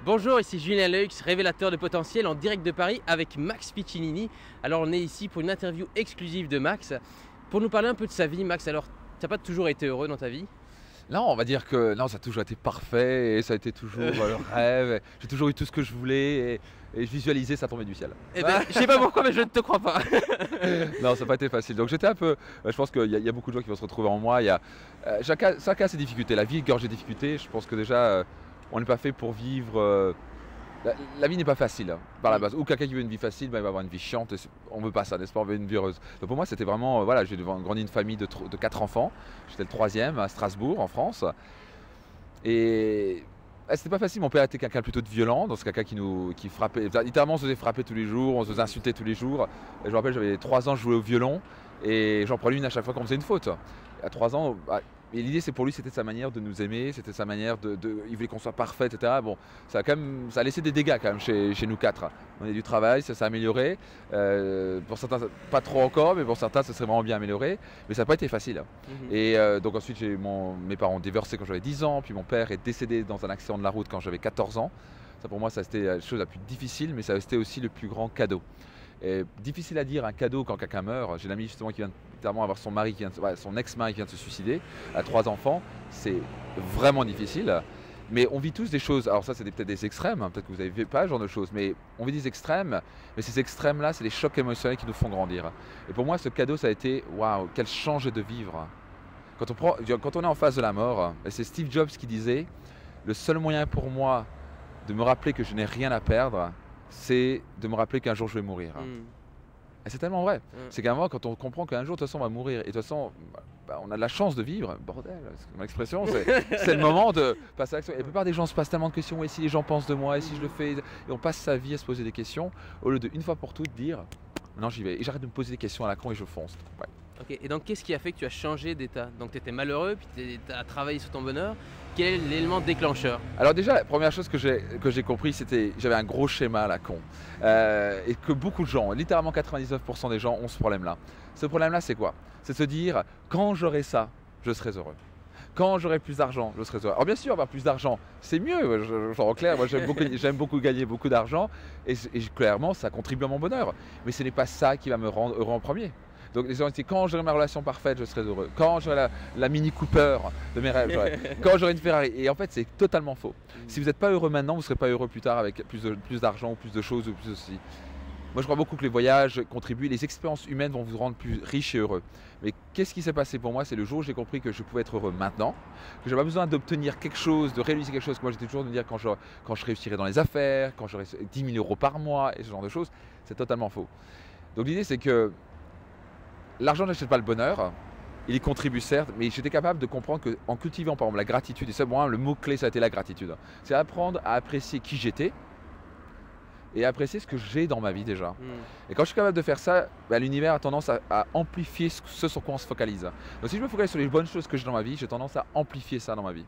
Bonjour, ici Julien Leux, révélateur de potentiel en direct de Paris avec Max Piccinini. Alors on est ici pour une interview exclusive de Max. Pour nous parler un peu de sa vie, Max, alors tu n'as pas toujours été heureux dans ta vie? Non, on va dire que non, ça a toujours été parfait et ça a été toujours le rêve. J'ai toujours eu tout ce que je voulais et je visualisais ça tomber du ciel. Eh ben, je sais pas pourquoi, mais je ne te crois pas. Non, ça n'a pas été facile. Donc j'étais un peu. Je pense qu'il y a beaucoup de gens qui vont se retrouver en moi. Chacun a ses difficultés. La vie est gorgée de difficultés. Je pense que déjà, on n'est pas fait pour vivre. La vie n'est pas facile hein, par la base. Ou quelqu'un qui veut une vie facile, ben, il va avoir une vie chiante. On ne veut pas ça, n'est-ce pas? On veut une vie heureuse. Donc pour moi, c'était vraiment. Voilà, j'ai grandi une famille de 4 enfants. J'étais le 3e à Strasbourg, en France. Et c'était pas facile. Mon père était quelqu'un plutôt de violent. Donc c'est quelqu'un qui frappait. Littéralement, on se faisait frapper tous les jours, on se faisait insulter tous les jours. Et je me rappelle, j'avais 3 ans, je jouais au violon. Et j'en prenais une à chaque fois qu'on faisait une faute. À 3 ans. Et l'idée, c'est pour lui, c'était sa manière de nous aimer, c'était sa manière il voulait qu'on soit parfait, etc. Bon, ça a laissé des dégâts quand même chez nous 4. On a eu du travail, ça s'est amélioré. Pour certains, pas trop encore, mais pour certains, ça serait vraiment bien amélioré. Mais ça n'a pas été facile. Et donc ensuite, mes parents ont divorcé quand j'avais 10 ans, puis mon père est décédé dans un accident de la route quand j'avais 14 ans. Ça, pour moi, ça a été la chose la plus difficile, mais ça a été aussi le plus grand cadeau. Et difficile à dire un cadeau quand quelqu'un meurt. J'ai une amie justement qui vient littéralement avoir son ex-mari qui vient de se suicider, à 3 enfants. C'est vraiment difficile. Mais on vit tous des choses, alors ça c'est peut-être des extrêmes, hein, peut-être que vous n'avez pas ce genre de choses, mais on vit des extrêmes, mais ces extrêmes-là, c'est les chocs émotionnels qui nous font grandir. Et pour moi, ce cadeau, ça a été, waouh, quel change de vivre. Quand on est en face de la mort, et c'est Steve Jobs qui disait, le seul moyen pour moi de me rappeler que je n'ai rien à perdre, c'est de me rappeler qu'un jour je vais mourir. Et c'est tellement vrai. C'est qu'à un moment, quand on comprend qu'un jour, de toute façon, on va mourir, et de toute façon, on a de la chance de vivre, bordel, c'est mon expression, c'est le moment de passer à l'action. Et la plupart des gens se passent tellement de questions, et si les gens pensent de moi, et si je le fais, et on passe sa vie à se poser des questions, au lieu de, une fois pour toutes, dire, non, j'y vais, et j'arrête de me poser des questions à la con et je fonce. Ouais. Ok, et donc qu'est-ce qui a fait que tu as changé d'état? Donc tu étais malheureux, puis tu as travaillé sur ton bonheur. Quel est l'élément déclencheur? Alors déjà, la première chose que j'ai compris, c'était j'avais un gros schéma à la con. Et que beaucoup de gens, littéralement 99% des gens ont ce problème-là. Ce problème-là, c'est quoi? C'est de se dire, quand j'aurai ça, je serai heureux. Quand j'aurai plus d'argent, je serai heureux. Alors bien sûr, avoir plus d'argent, c'est mieux. En clair, moi j'aime beaucoup gagner beaucoup d'argent. Et clairement, ça contribue à mon bonheur. Mais ce n'est pas ça qui va me rendre heureux en premier. Donc les gens disent, quand j'aurai ma relation parfaite, je serai heureux. Quand j'aurai la Mini Cooper de mes rêves, quand j'aurai une Ferrari. Et en fait, c'est totalement faux. Si vous n'êtes pas heureux maintenant, vous ne serez pas heureux plus tard avec plus d'argent ou plus de choses ou plus de ceci. Moi, je crois beaucoup que les voyages contribuent, les expériences humaines vont vous rendre plus riches et heureux. Mais qu'est-ce qui s'est passé pour moi? C'est le jour où j'ai compris que je pouvais être heureux maintenant, que je n'avais pas besoin d'obtenir quelque chose, de réaliser quelque chose. Moi, j'étais toujours de me dire quand je réussirai dans les affaires, quand j'aurai 10 000 € par mois et ce genre de choses. C'est totalement faux. Donc l'idée, c'est que l'argent n'achète pas le bonheur, il y contribue certes, mais j'étais capable de comprendre qu'en cultivant par exemple la gratitude, et ça, moi, le mot-clé, ça a été la gratitude. C'est apprendre à apprécier qui j'étais et à apprécier ce que j'ai dans ma vie déjà. Et quand je suis capable de faire ça, l'univers a tendance à amplifier ce sur quoi on se focalise. Donc si je me focalise sur les bonnes choses que j'ai dans ma vie, j'ai tendance à amplifier ça dans ma vie.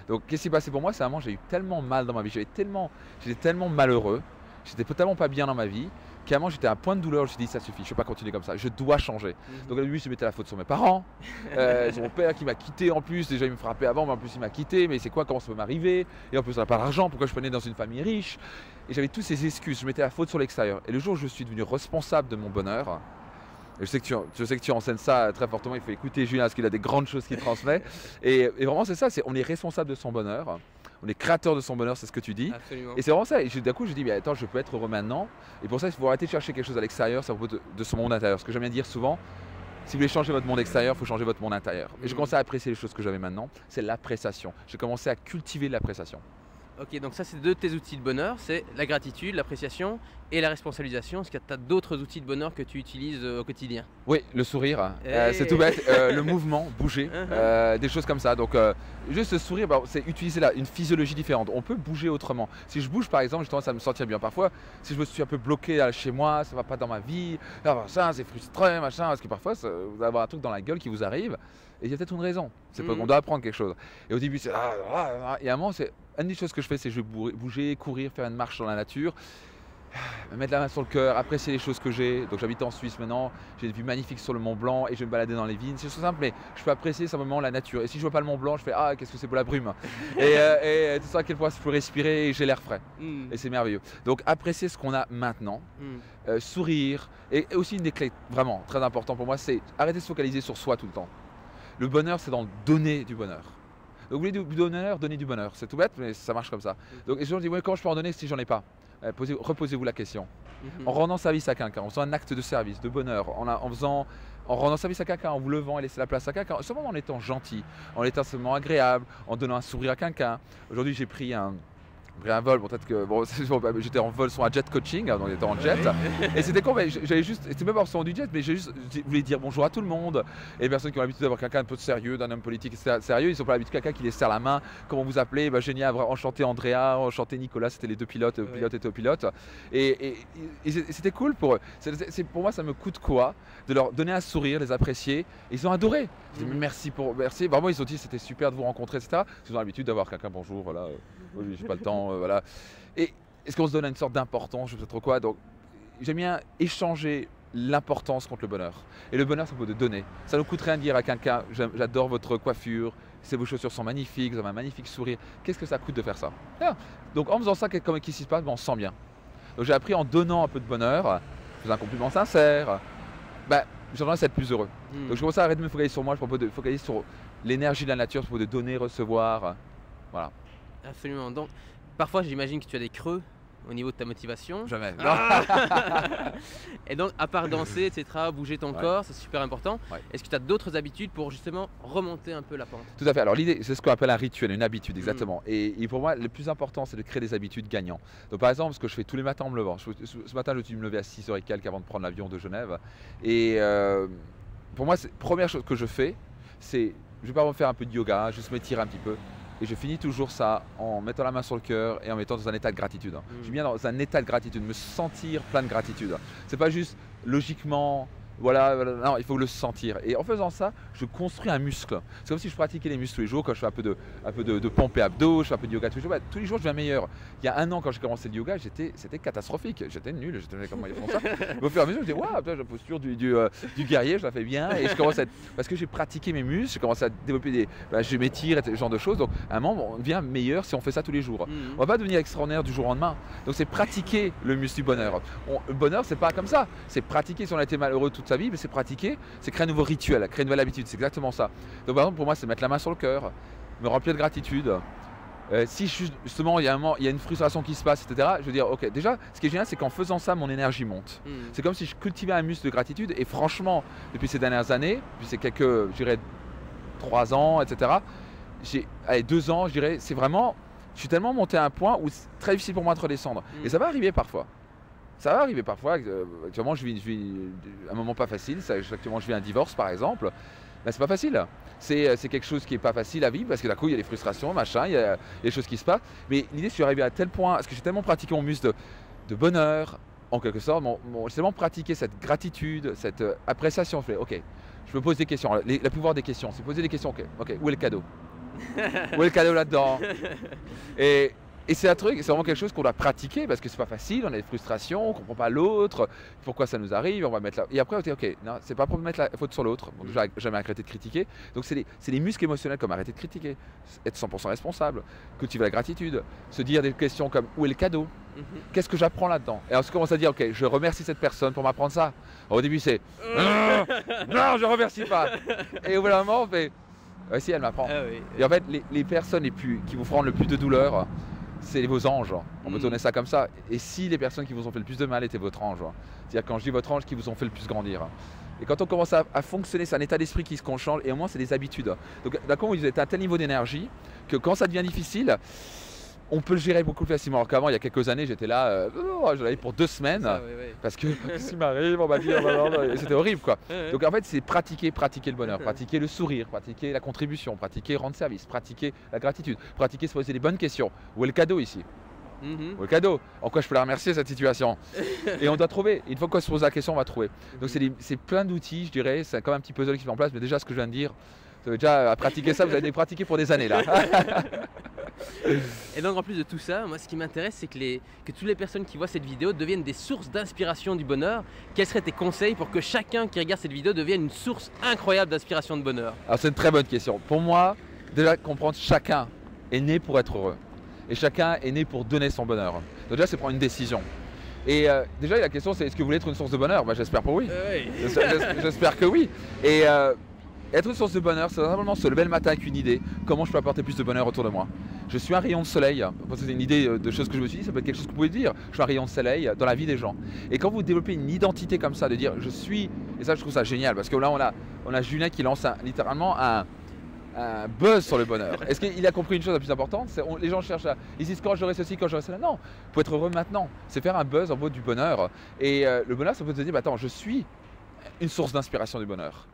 Donc qu'est-ce qui s'est passé pour moi? C'est un moment j'ai eu tellement mal dans ma vie, j'étais tellement malheureux, j'étais tellement pas bien dans ma vie, qu'à un moment j'étais à un point de douleur, je me suis dit ça suffit, je ne peux pas continuer comme ça, je dois changer. Donc au début je mettais la faute sur mes parents, sur mon père qui m'a quitté en plus, déjà il me frappait avant, mais en plus il m'a quitté, mais c'est quoi, comment ça peut m'arriver? Et en plus on n'a pas d'argent, pourquoi je prenais dans une famille riche? Et j'avais toutes ces excuses, je mettais la faute sur l'extérieur. Et le jour où je suis devenu responsable de mon bonheur, et je sais que tu enseignes ça très fortement, il faut écouter Julien parce qu'il a des grandes choses qu'il transmet. Et vraiment c'est ça, on est responsable de son bonheur. On est créateur de son bonheur, c'est ce que tu dis. Absolument. Et c'est vraiment ça. Et d'un coup, je dis, mais attends, je peux être heureux maintenant. Et pour ça, il faut arrêter de chercher quelque chose à l'extérieur, ça propos de son monde intérieur. Ce que j'aime bien dire souvent, si vous voulez changer votre monde extérieur, il faut changer votre monde intérieur. Et j'ai commencé à apprécier les choses que j'avais maintenant, c'est l'appréciation. J'ai commencé à cultiver l'appréciation. Ok, donc ça c'est deux de tes outils de bonheur, c'est la gratitude, l'appréciation et la responsabilisation. Est-ce que tu as d'autres outils de bonheur que tu utilises au quotidien? Oui, le sourire, c'est tout bête, le mouvement, bouger, des choses comme ça. Donc juste le sourire, c'est utiliser une physiologie différente. On peut bouger autrement. Si je bouge par exemple, j'ai tendance à me sentir bien. Parfois, si je me suis un peu bloqué chez moi, ça ne va pas dans ma vie, ça c'est frustrant, machin, parce que parfois vous allez avoir un truc dans la gueule qui vous arrive. Et il y a peut-être une raison, c'est pas qu'on doit apprendre quelque chose. Et au début c'est et à un moment, une des choses que je fais, c'est je vais bouger, courir, faire une marche dans la nature. mettre la main sur le cœur, apprécier les choses que j'ai. Donc j'habite en Suisse maintenant, j'ai des vues magnifiques sur le Mont Blanc et je vais me balader dans les vignes. C'est simple, mais je peux apprécier simplement la nature. Et si je vois pas le Mont Blanc, je fais ah qu'est-ce que c'est pour la brume. Et tout ça à quel point je peux respirer et j'ai l'air frais. Et c'est merveilleux. Donc apprécier ce qu'on a maintenant, sourire. Et aussi une des clés vraiment très important pour moi, c'est arrêter de se focaliser sur soi tout le temps. Le bonheur, c'est dans le donner du bonheur. Donc vous voulez du bonheur, donnez du bonheur. C'est tout bête, mais ça marche comme ça. Donc et je me dis, ouais, comment je peux en donner si j'en ai pas? Reposez-vous la question. En rendant service à quelqu'un, en faisant un acte de service, de bonheur, en rendant service à quelqu'un, en vous levant et laissant la place à quelqu'un, seulement en étant gentil, en étant seulement agréable, en donnant un sourire à quelqu'un. Aujourd'hui, j'ai pris un vol, peut-être que j'étais en vol sur un jet coaching, donc j'étais en jet, et c'était con, mais j'avais juste, c'était même pas forcément du jet, mais je voulais dire bonjour à tout le monde. Et les personnes qui ont l'habitude d'avoir quelqu'un un peu sérieux, d'un homme politique sérieux, ils n'ont pas l'habitude de quelqu'un qui les serre la main. Comment vous appelez? Génial, enchanté Andrea, enchanté Nicolas, c'était les deux pilotes, pilote et pilote. Et c'était cool pour eux. Pour moi, ça me coûte quoi de leur donner un sourire, les apprécier. Et ils ont adoré. Je dis merci. Vraiment, ils ont dit c'était super de vous rencontrer, etc. Ils ont l'habitude d'avoir quelqu'un, bonjour, voilà. Oui, j'ai pas le temps, voilà. Et est-ce qu'on se donne une sorte d'importance, je sais pas trop quoi. Donc j'aime bien échanger l'importance contre le bonheur. Et le bonheur, c'est pour de donner. Ça ne nous coûte rien de dire à quelqu'un, j'adore votre coiffure, vos chaussures sont magnifiques, vous avez un magnifique sourire. Qu'est-ce que ça coûte de faire ça? Donc en faisant ça, qu'est-ce qui se passe? On se sent bien. Donc j'ai appris en donnant un peu de bonheur, en faisant un compliment sincère, j'ai tendance à être plus heureux. Donc je commence à arrêter de me focaliser sur moi, je propose de focaliser sur l'énergie de la nature, je propose de donner, recevoir. Voilà. Absolument. Donc, parfois, j'imagine que tu as des creux au niveau de ta motivation. Jamais. Et donc, à part danser, etc., bouger ton corps, c'est super important. Est-ce que tu as d'autres habitudes pour justement remonter un peu la pente? Tout à fait. Alors, l'idée, c'est ce qu'on appelle un rituel, une habitude, exactement. Et pour moi, le plus important, c'est de créer des habitudes gagnantes. Donc, par exemple, ce que je fais tous les matins en me levant. Ce matin, je suis me lever à 6h et quelques avant de prendre l'avion de Genève. Et pour moi, la première chose que je fais, c'est, je vais pas me faire un peu de yoga, juste m'étirer un petit peu. Et je finis toujours ça en mettant la main sur le cœur et en mettant dans un état de gratitude. Je suis bien dans un état de gratitude, me sentir plein de gratitude. C'est pas juste logiquement, voilà, non, il faut le sentir. Et en faisant ça, je construis un muscle. C'est comme si je pratiquais les muscles tous les jours. Quand je fais un peu de pompe et abdos, je fais un peu de yoga tous les jours. Tous les jours, je deviens meilleur. Il y a un an, quand j'ai commencé le yoga, c'était catastrophique. J'étais nul. J'étais comment ils font ça. Mais au fur et à mesure, je me dis waouh, la posture du guerrier, je la fais bien. Et je commence parce que j'ai pratiqué mes muscles, je commence à développer je m'étire, ce genre de choses. Donc à un moment, on devient meilleur si on fait ça tous les jours. On va pas devenir extraordinaire du jour au lendemain. Donc c'est pratiquer le muscle du bonheur. Le bonheur, c'est pas comme ça. C'est pratiquer. Si on a été malheureux toute sa vie, mais c'est pratiquer, c'est créer un nouveau rituel, créer une nouvelle habitude. C'est exactement ça. Donc par exemple, pour moi, c'est mettre la main sur le cœur, me remplir de gratitude. Si justement il y a une frustration qui se passe, etc., je veux dire, ok, déjà, ce qui est génial, c'est qu'en faisant ça, mon énergie monte. C'est comme si je cultivais un muscle de gratitude. Et franchement, depuis ces dernières années, depuis ces quelques, je dirais, 3 ans, etc., 2 ans, je dirais, c'est vraiment, je suis tellement monté à un point où c'est très difficile pour moi de redescendre. Et ça va arriver parfois. Ça va arriver parfois. Actuellement, je vis un moment pas facile. Actuellement, je vis un divorce, par exemple. C'est pas facile. C'est quelque chose qui est pas facile à vivre parce que d'un coup, il y a des frustrations, machin, il y a des choses qui se passent. Mais l'idée, je suis arrivé à tel point, parce que j'ai tellement pratiqué mon muscle de bonheur, en quelque sorte, j'ai tellement pratiqué cette gratitude, cette appréciation. Je fais, ok, je me pose des questions. Le pouvoir des questions, c'est poser des questions. Ok, où est le cadeau? Où est le cadeau là-dedans? Et c'est un truc, c'est vraiment quelque chose qu'on doit pratiquer parce que c'est pas facile, on a des frustrations, on comprend pas l'autre, pourquoi ça nous arrive, on va mettre là. Et après on dit ok, non, c'est pas pour mettre la faute sur l'autre. Bon, déjà jamais arrêter de critiquer. Donc c'est les muscles émotionnels comme arrêter de critiquer, être 100% responsable, cultiver la gratitude, se dire des questions comme où est le cadeau? Qu'est-ce que j'apprends là-dedans? Et on se commence à dire ok, je remercie cette personne pour m'apprendre ça. Alors, au début c'est non, je remercie pas. Et au bout d'un moment on fait si elle m'apprend. Et en fait les personnes qui vous feront le plus de douleur, c'est vos anges, on peut tourner ça comme ça. Et si les personnes qui vous ont fait le plus de mal étaient votre ange, c'est-à-dire quand je dis votre ange, qui vous ont fait le plus grandir. Et quand on commence à fonctionner, c'est un état d'esprit qui se change et au moins c'est des habitudes. Donc d'accord, vous êtes à un tel niveau d'énergie que quand ça devient difficile, on peut le gérer beaucoup plus facilement. Alors qu'avant, il y a quelques années, j'étais là, je l'avais pour 2 semaines, parce que s'il m'arrive, on va dire, c'était horrible quoi. Donc en fait, c'est pratiquer le bonheur, pratiquer le sourire, pratiquer la contribution, pratiquer rendre service, pratiquer la gratitude, pratiquer se poser les bonnes questions. Où est le cadeau ici? Où est le cadeau? En quoi je peux la remercier cette situation? Et on doit trouver. Une fois qu'on se pose la question, on va trouver. Donc c'est plein d'outils, je dirais. C'est comme un petit puzzle qui se met en place, mais déjà ce que je viens de dire, déjà à pratiquer ça, vous allez pratiquer pour des années là. Et donc en plus de tout ça, moi ce qui m'intéresse c'est que toutes les personnes qui voient cette vidéo deviennent des sources d'inspiration du bonheur. Quels seraient tes conseils pour que chacun qui regarde cette vidéo devienne une source incroyable d'inspiration de bonheur? Alors c'est une très bonne question. Pour moi, déjà comprendre chacun est né pour être heureux. Et chacun est né pour donner son bonheur. Donc déjà c'est prendre une décision. Et déjà la question c'est est-ce que vous voulez être une source de bonheur? J'espère pour oui. Oui. J'espère que oui. Et être une source de bonheur, c'est simplement se lever le matin avec une idée. Comment je peux apporter plus de bonheur autour de moi? Je suis un rayon de soleil. C'est une idée de choses que je me suis dit, ça peut être quelque chose que vous pouvez dire. Je suis un rayon de soleil dans la vie des gens. Et quand vous développez une identité comme ça, de dire je suis, et ça je trouve ça génial, parce que là on a Julien qui lance littéralement un buzz sur le bonheur. Est-ce qu'il a compris une chose la plus importante? Les gens cherchent ils disent quand j'aurai ceci, quand j'aurai cela. Non, pour être heureux maintenant, c'est faire un buzz en mode du bonheur. Et le bonheur, ça peut te dire, attends, je suis une source d'inspiration du bonheur.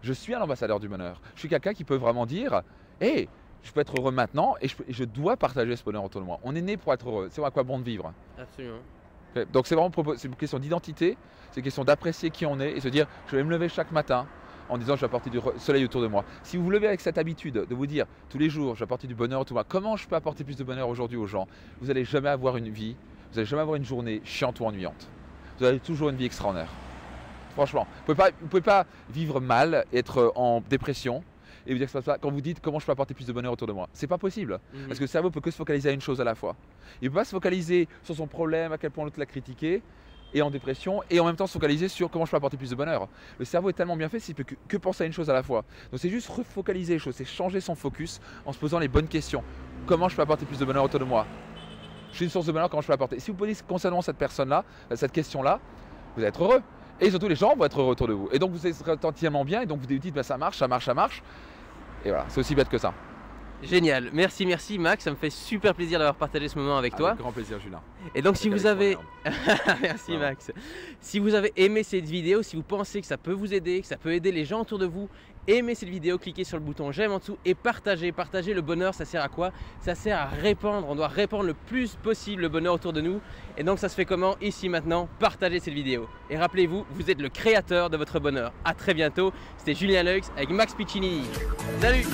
Je suis un ambassadeur du bonheur. Je suis quelqu'un qui peut vraiment dire, hey, je peux être heureux maintenant et je dois partager ce bonheur autour de moi. On est né pour être heureux. C'est à quoi bon de vivre. Absolument. Donc c'est vraiment c'est une question d'identité, c'est une question d'apprécier qui on est et se dire, je vais me lever chaque matin en disant je vais apporter du soleil autour de moi. Si vous vous levez avec cette habitude de vous dire tous les jours je vais apporter du bonheur autour de moi, comment je peux apporter plus de bonheur aujourd'hui aux gens? Vous n'allez jamais avoir une vie, vous n'allez jamais avoir une journée chiante ou ennuyante. Vous avez toujours une vie extraordinaire. Franchement, vous ne pouvez pas vivre mal, être en dépression et vous dire que ça passe pas. Quand vous dites comment je peux apporter plus de bonheur autour de moi, c'est pas possible. Parce que le cerveau peut que se focaliser à une chose à la fois. Il ne peut pas se focaliser sur son problème, à quel point l'autre l'a critiqué, et en dépression, et en même temps se focaliser sur comment je peux apporter plus de bonheur. Le cerveau est tellement bien fait qu'il ne peut que penser à une chose à la fois. Donc c'est juste refocaliser les choses, c'est changer son focus en se posant les bonnes questions. Comment je peux apporter plus de bonheur autour de moi? Je suis une source de bonheur, comment je peux apporter? Si vous posez concernant cette personne-là, cette question-là, vous allez être heureux. Et surtout les gens vont être heureux autour de vous. Et donc vous serez entièrement bien, et donc vous vous dites ça marche, ça marche, ça marche. Et voilà, c'est aussi bête que ça. Génial, merci Max, ça me fait super plaisir d'avoir partagé ce moment avec toi. Avec grand plaisir Julien. Et donc si vous avez... Merci Max. Si vous avez aimé cette vidéo, si vous pensez que ça peut vous aider, que ça peut aider les gens autour de vous, aimez cette vidéo, cliquez sur le bouton j'aime en dessous et partagez. Partagez le bonheur, ça sert à quoi? Ça sert à répandre, on doit répandre le plus possible le bonheur autour de nous. Et donc ça se fait comment? Ici maintenant, partagez cette vidéo. Et rappelez-vous, vous êtes le créateur de votre bonheur. A très bientôt, c'était Julien Leux avec Max Piccinini. Salut!